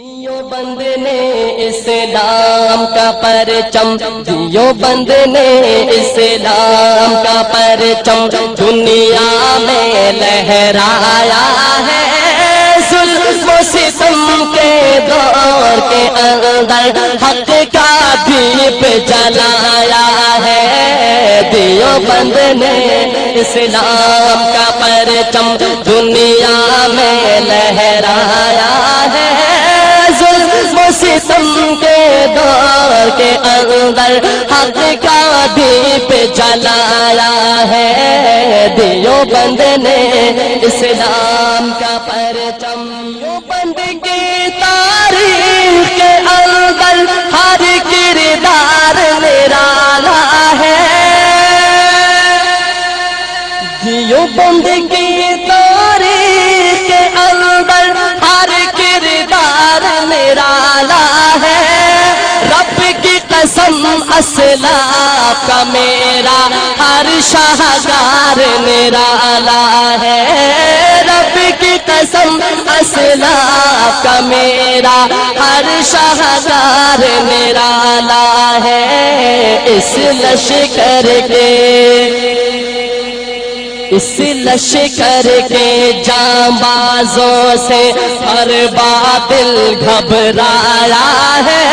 دیوبند نے اسلام کا پرچم، دیوبند نے اسلام کا پرچم دنیا میں لہرایا ہے۔ ظلم و ستم کے دور کے اندر حق کا دیپ جلایا ہے۔ دیوبند نے اسلام کا پرچم دنیا میں لہرایا ہے۔ ظلم و ستم کے دور کے اندر حق کا دیپ جلایا ہے۔ دیوبند نے اسلام کا پرچم، دیوبند کی تاریخ کے اندر ہر کردار نرالا ہے۔ دیوبند کی تاریخ کے اندر ہر کردار نرالا ہے۔ رب کی قسم اسلاف کا میرا ہر شاہکار نرالا ہے۔ رب کی قسم اسلاف کا میرا ہر شاہکار نرالا ہے۔ اس لشکر کے جانبازوں سے ہر باطل گھبرایا ہے۔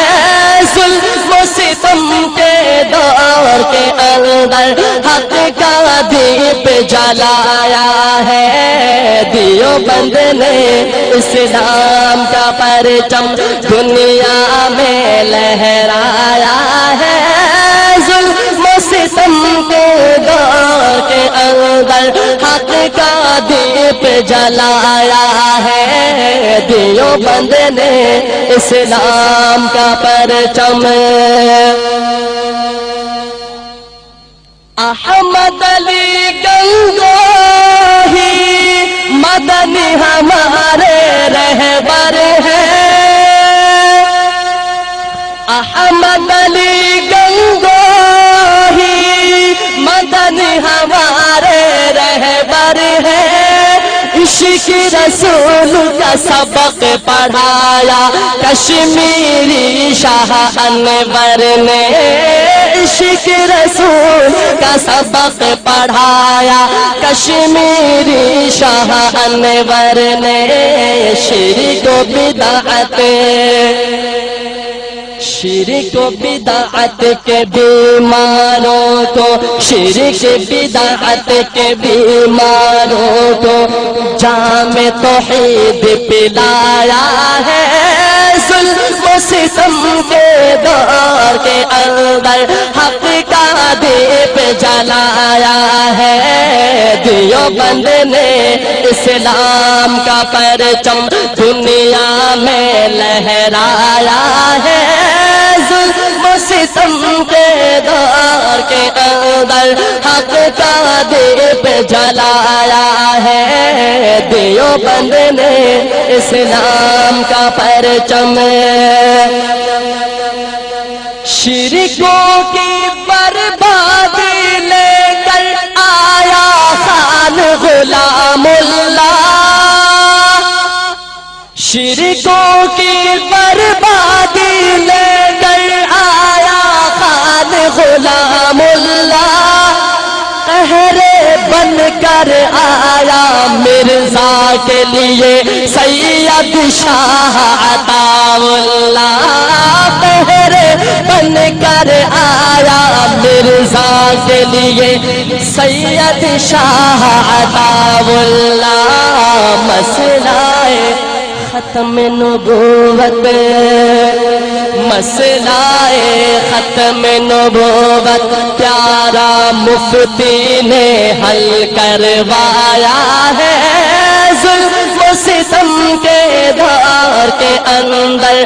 ظلم و ستم کے دور کے اندر حق کا دیپ جلایا ہے۔ دیوبند نے اسلام کا پرچم دنیا میں لہرایا ہے۔ ظلم و ستم کے دور کے اندر حق کا دیپ جلایا ہے۔ دیوبند نے اسلام کا پرچم، احمد علی گنگوہی مدنی ہمارے رہبر ہیں۔ احمد علی گنگوہی مدنی ہمارے رہبر ہیں۔ عشق رسول کا سبق پڑھایا کشمیری شاہ انور نے۔ عشق رسول کا سبق پڑھایا کشمیری شاہ انور نے۔ شرک و بدعت کے بیماروں کو، شرک بدعت کے بیماروں کو جام توحید پلایا ہے۔ ظلم و ستم کے دور کے اندر حق کا دیپ جلایا ہے۔ دیوبند نے اسلام کا پرچم دنیا میں لہرایا ہے۔ ظلم و ستم کے دور کے اندر حق کا دیپ جلایا ہے۔ دیوبند نے اسلام کا پرچم، شرکوں کی بربادی لے کر آیا خان غلام اللہ۔ شرکوں کی بربادی لے کر آیا خان غلام اللہ۔ قہر بن کر آیا مرزا کے لیے سید شاہ عطا اللہ۔ قہر بن کر آیا مرزا کے لیے سید شاہ عطا اللہ۔ مسئلہ ختم نبوت، مسئلہ ختم نبوت پیارا مفتی نے حل کروایا ہے۔ ظلم و ستم کے دور کے اندر